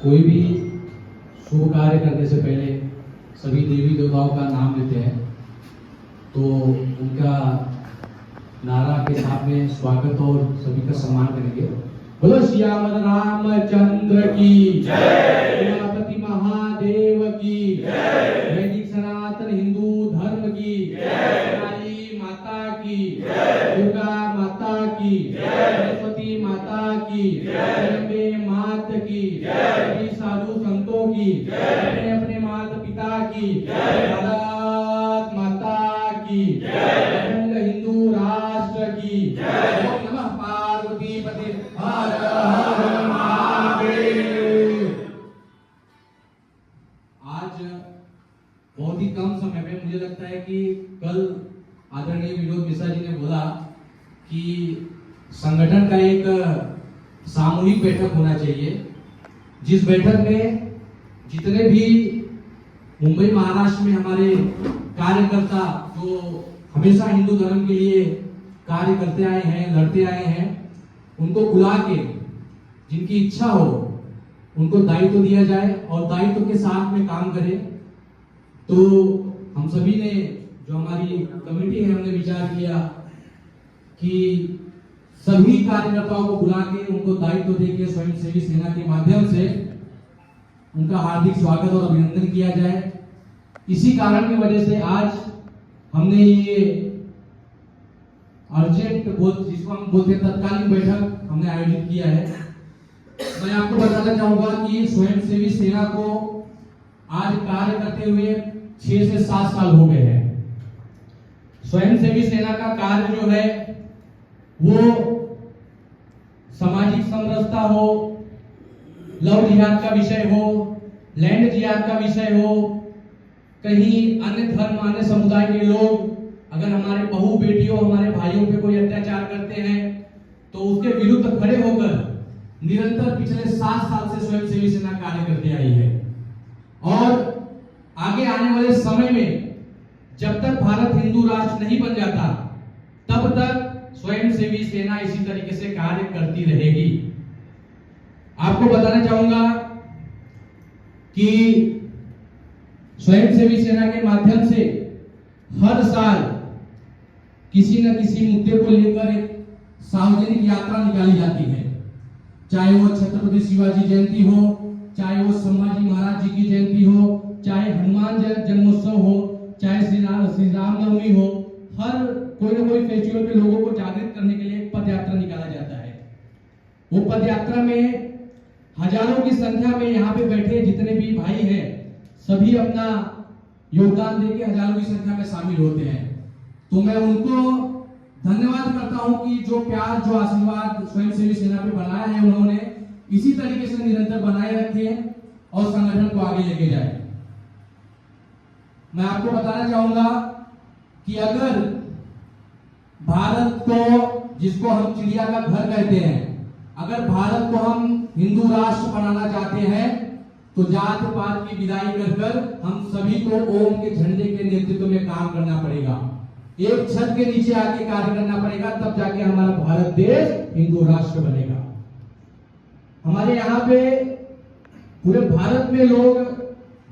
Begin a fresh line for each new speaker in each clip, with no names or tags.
कोई भी शुभ कार्य करने से पहले सभी देवी देवताओं का नाम लेते हैं, तो उनका नारा के साथ में स्वागत और सभी का सम्मान करेंगे। बोलो श्याम रामचंद्र की जय, उमापति महादेव की जय, वैदिक सनातन हिंदू धर्म की जय, काली माता की जय, दुर्गा माता की जय, सरस्वती माता की जय, अम्बे मात की जय, सभी साधु संतों की जय, अपने अपने माता पिता की जय, भारत माता की जय, अखंड हिंदू राष्ट्र की जय। ओम नमः पार्वती पते हर हर महादेव। आज बहुत ही कम समय में मुझे लगता है कि कल आदरणीय विनोद मिश्रा जी ने बोला कि संगठन का एक सामूहिक बैठक होना चाहिए, जिस बैठक में जितने भी मुंबई महाराष्ट्र में हमारे कार्यकर्ता जो हमेशा हिंदू धर्म के लिए कार्य करते आए हैं, लड़ते आए हैं, उनको बुला के जिनकी इच्छा हो उनको दायित्व दिया जाए और दायित्व के साथ में काम करें। तो हम सभी ने, जो हमारी कमेटी है, हमने विचार किया कि सभी कार्यकर्ताओं को बुला के उनको दायित्व देके स्वयंसेवी सेना के माध्यम से उनका हार्दिक स्वागत और अभिनंदन किया जाए। इसी कारण की वजह से आज हमने ये अर्जेंट जिसको हम बोलते हैं तत्कालीन बैठक हमने आयोजित किया है। मैं आपको बताना चाहूंगा कि स्वयंसेवी सेना को आज कार्य करते हुए 6 से 7 साल हो गए हैं। स्वयंसेवी सेना का कार्य जो है वो सामाजिक समरसता हो, लव जिहाद का विषय हो, लैंड जिहाद का विषय हो, कहीं अन्य धर्म अन्य समुदाय के लोग अगर हमारे बहू बेटियों हमारे भाइयों पे कोई अत्याचार करते हैं तो उसके विरुद्ध खड़े होकर निरंतर पिछले 7 साल से स्वयंसेवी सेना कार्य करते आई है। और आगे आने वाले समय में जब तक भारत हिंदू राष्ट्र नहीं बन जाता तब तक स्वयंसेवी सेना इसी तरीके से कार्य करती रहेगी। आपको बताना चाहूंगा कि स्वयंसेवी सेना के माध्यम से हर साल किसी न किसी मुद्दे को लेकर एक सार्वजनिक यात्रा निकाली जाती है, चाहे वो छत्रपति शिवाजी जयंती हो, चाहे वो संभाजी महाराज जी की जयंती हो, चाहे हनुमान जन्मोत्सव हो, चाहे श्री राम नवमी हो। हर कोई ना कोई फेस्टिवल पे लोगों को जागृत करने के लिए पद यात्रा निकाला जाता है। वो पद यात्रा में हजारों की संख्या में यहाँ पे बैठे जितने भी भाई हैं सभी अपना योगदान देके हजारों की संख्या में शामिल होते हैं। तो मैं उनको धन्यवाद करता हूं कि जो प्यार जो आशीर्वाद स्वयंसेवी सेना पे बनाया है उन्होंने इसी तरीके से निरंतर बनाए रखे और संगठन को आगे लेके जाए। मैं आपको बताना चाहूंगा कि अगर भारत को, जिसको हम चिड़िया का घर कहते हैं, अगर भारत को हम हिंदू राष्ट्र बनाना चाहते हैं तो जात पात की विदाई कर हम सभी को ओम के झंडे के नेतृत्व में काम करना पड़ेगा, एक छत के नीचे आके कार्य करना पड़ेगा, तब जाके हमारा भारत देश हिंदू राष्ट्र बनेगा। हमारे यहाँ पे पूरे भारत में लोग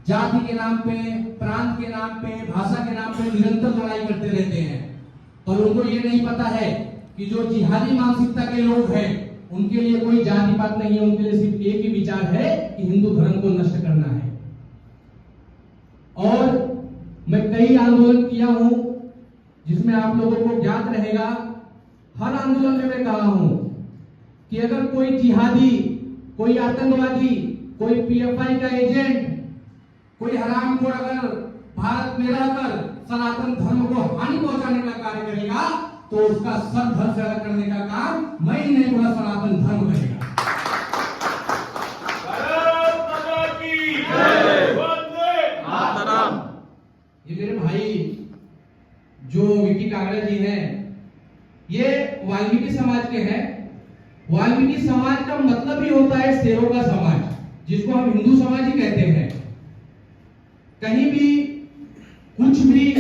जाति के नाम पे, प्रांत के नाम पे, भाषा के नाम पे निरंतर लड़ाई करते रहते हैं, पर उनको ये नहीं पता है कि जो जिहादी मानसिकता के लोग हैं उनके लिए कोई जाति पात नहीं है, उनके लिए सिर्फ एक ही विचार है कि हिंदू धर्म को नष्ट करना है। और मैं कई आंदोलन किया हूं जिसमें आप लोगों को ज्ञात रहेगा, हर आंदोलन में मैं कहा हूं कि अगर कोई जिहादी, कोई आतंकवादी, कोई पीएफआई का एजेंट, कोई हरामखोर अगर भारत में रहकर सनातन धर्म को हानि पहुंचाने का कार्य करेगा तो उसका सर धड़ से अलग करने का काम मैं ही नहीं, पूरा सनातन धर्म करेगा। ये मेरे भाई जो वीटी कागड़ा जी हैं, ये वाल्मीकि समाज के हैं। वाल्मीकि समाज का मतलब ही होता है शेरों का समाज, जिसको हम हिंदू समाज ही कहते हैं। कहीं भी कुछ भी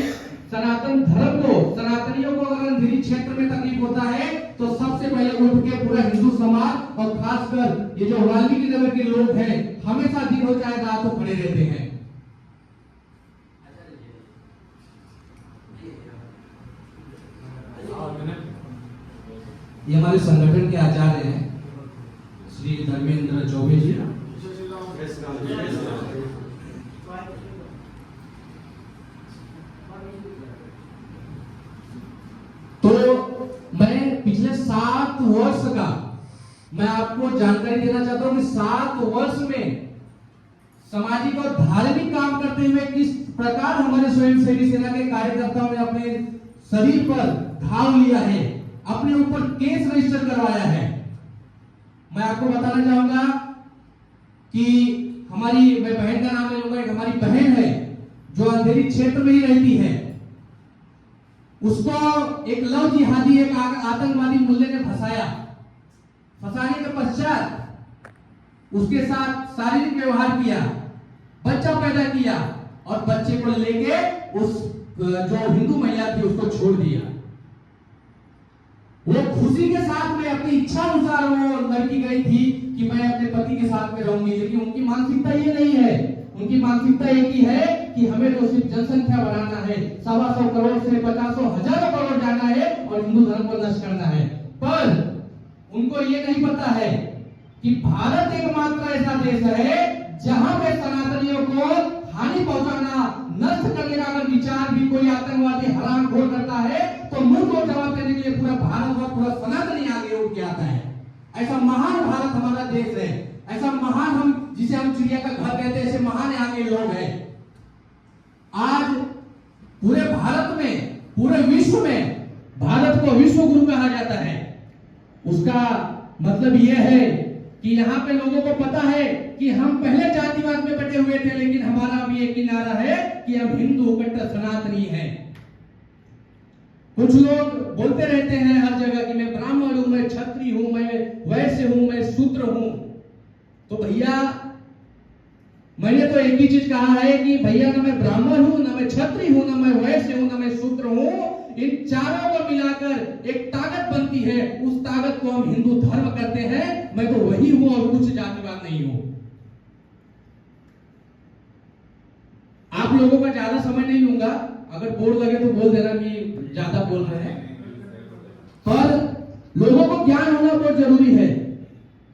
सनातन धर्म को, सनातनियों को अगर अंधेरी क्षेत्र में तकलीफ होता है तो सबसे पहले उठ के पूरा हिंदू समाज और खासकर ये जो वाल्मीकि नगर के लोग हैं हमेशा दिन हो चाहे रात हो खड़े रहते हैं। ये हमारे संगठन के आचार्य हैं श्री धर्मेंद्र चौबे जी। तो मैं पिछले 7 वर्ष का मैं आपको जानकारी देना चाहता हूं कि 7 वर्ष में सामाजिक और धार्मिक काम करते हुए किस प्रकार हमारे स्वयंसेवी सेना के कार्यकर्ताओं ने अपने शरीर पर घाव लिया है, अपने ऊपर केस रजिस्टर करवाया है। मैं आपको बताना चाहूंगा कि हमारी, मैं बहन का नाम ले लूंगा, एक हमारी बहन है जो अंधेरी क्षेत्र में ही रहती है। उसको एक लव जिहादी, एक आतंकवादी मुल्ले ने फंसाया। फंसाने के पश्चात उसके साथ शारीरिक व्यवहार किया, बच्चा पैदा किया और बच्चे को लेके उस जो हिंदू महिला थी उसको छोड़ दिया। वो खुशी के साथ में अपनी इच्छा अनुसार वो लड़की गई थी कि मैं अपने पति के साथ में रहूंगी, लेकिन उनकी मानसिकता ये नहीं है। उनकी मानसिकता एक ही है कि हमें तो सिर्फ जनसंख्या बढ़ाना है, 125 करोड़ से 50 हजारों करोड़ जाना है और हिंदू धर्म को नष्ट करना है। पर उनको ये नहीं पता है कि भारत एकमात्र ऐसा देश है जहां पे सनातनियों को हानि पहुंचाना, नष्ट करने का अगर विचार भी कोई आतंकवादी हरामखोर करता है तो मुंह को जवाब देने के लिए पूरा भारत और पूरा सनातनी आगे उठ के आता है। ऐसा महान भारत हमारा देश है, ऐसा महान, हम जिसे हम चिड़िया का घर कहते हैं, ऐसे महान यहाँ के लोग हैं। आज पूरे भारत में, पूरे विश्व में भारत को विश्व गुरु कहा जाता है। उसका मतलब यह है कि यहाँ पे लोगों को पता है कि हम पहले जातिवाद में बटे हुए थे, लेकिन हमारा भी एक नारा है कि हम हिंदू कट्टर सनातनी हैं। कुछ लोग बोलते रहते हैं हर जगह कि मैं ब्राह्मण हूं, मैं क्षत्रिय हूं, मैं वैश्य हूं, मैं शूद्र हूं। तो भैया मैंने तो एक ही चीज कहा है कि भैया ना मैं ब्राह्मण हूं, ना मैं क्षत्रिय हूं, ना मैं वैश्य हूं, ना मैं शूद्र हूं। इन चारों को मिलाकर एक ताकत बनती है, उस ताकत को हम हिंदू धर्म कहते हैं। मैं तो वही हूं और कुछ जातिवाद नहीं हूं। आप लोगों का ज्यादा समय नहीं लूंगा, अगर बोर लगे तो बोल देना कि ज्यादा बोल रहे हैं, पर लोगों को ज्ञान होना बहुत जरूरी है।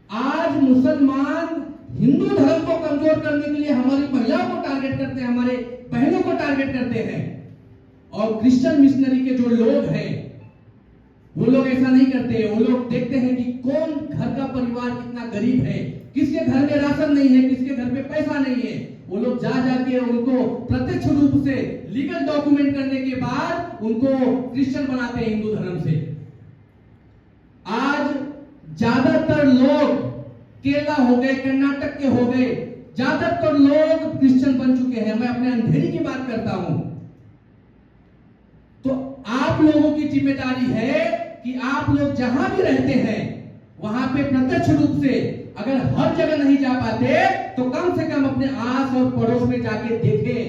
आज मुसलमान हिंदू धर्म को कमजोर करने के लिए हमारी महिलाओं को टारगेट करते हैं, हमारे बहनों को टारगेट करते हैं। और क्रिश्चियन मिशनरी के जो लोग हैं वो लोग ऐसा नहीं करते। वो लोग देखते हैं कि कौन घर का परिवार कितना गरीब है, किसके घर में राशन नहीं है, किसके घर में पैसा नहीं है। वो लोग जा जाके उनको प्रत्यक्ष रूप से लीगल डॉक्यूमेंट करने के बाद उनको क्रिश्चियन बनाते हैं हिंदू धर्म से। आज ज्यादातर लोग केरला हो गए, कर्नाटक के हो गए, ज्यादातर लोग क्रिश्चियन बन चुके हैं। मैं अपने अंधेरी की बात करता हूं। तो आप लोगों की जिम्मेदारी है कि आप लोग जहां भी रहते हैं वहां पे प्रत्यक्ष रूप से, अगर हर जगह नहीं जा पाते तो कम से कम अपने आस और पड़ोस में जाके देखें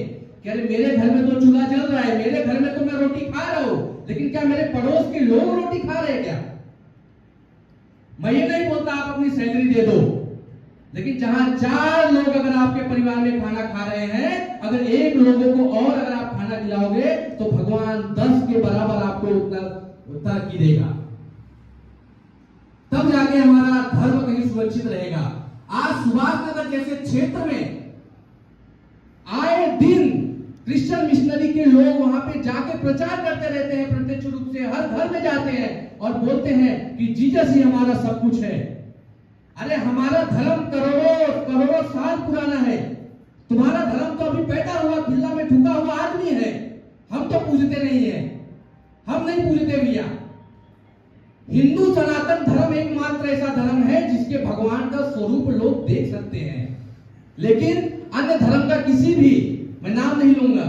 कि अरे मेरे घर में तो चूल्हा जल रहा है, मेरे घर में तो मैं रोटी खा रहा हूं, लेकिन क्या मेरे पड़ोस के लोग रोटी खा रहे हैं क्या? मैं ये नहीं बोलता आप अपनी सैलरी दे दो, लेकिन जहां 4 लोग अगर आपके परिवार में खाना खा रहे हैं, अगर 1 लोगों को और अगर आप खाना खिलाओगे तो भगवान 10 के बराबर आपको तरक्की देगा। तब जाके हमारा धर्म कहीं सुरक्षित रहेगा। आज सुभाष नगर जैसे क्षेत्र में आए दिन क्रिश्चियन मिशनरी के लोग वहां पे जाके प्रचार करते रहते हैं, प्रत्यक्ष रूप से हर घर में जाते हैं और बोलते हैं कि जीसस ही हमारा सब कुछ है। अरे हमारा धर्म करोड़ों साल पुराना है, तुम्हारा धर्म तो अभी पैदा हुआ खिल्ला में ठुका हुआ आदमी है। हम तो पूजते नहीं है, हम नहीं पूजते भैया। हिंदू सनातन धर्म एकमात्र ऐसा धर्म है जिसके भगवान का स्वरूप लोग देख सकते हैं, लेकिन अन्य धर्म का किसी भी, मैं नाम नहीं लूंगा,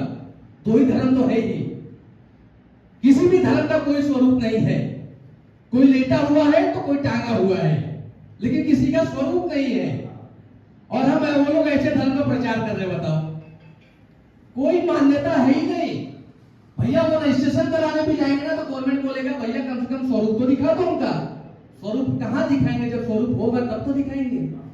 2 ही धर्म तो है ही, किसी भी धर्म का कोई स्वरूप नहीं है। कोई लेटा हुआ है तो कोई टांगा हुआ है, लेकिन किसी का स्वरूप नहीं है। और हम वो लोग ऐसे धर्म का प्रचार कर रहे, बताओ, कोई मान्यता है ही नहीं।
भैया वो रजिस्ट्रेशन कराने भी जाएंगे ना तो गवर्नमेंट बोलेगा भैया कम से कम स्वरूप तो दिखा दो उनका। स्वरूप कहाँ दिखाएंगे? जब स्वरूप होगा तब तो दिखाएंगे।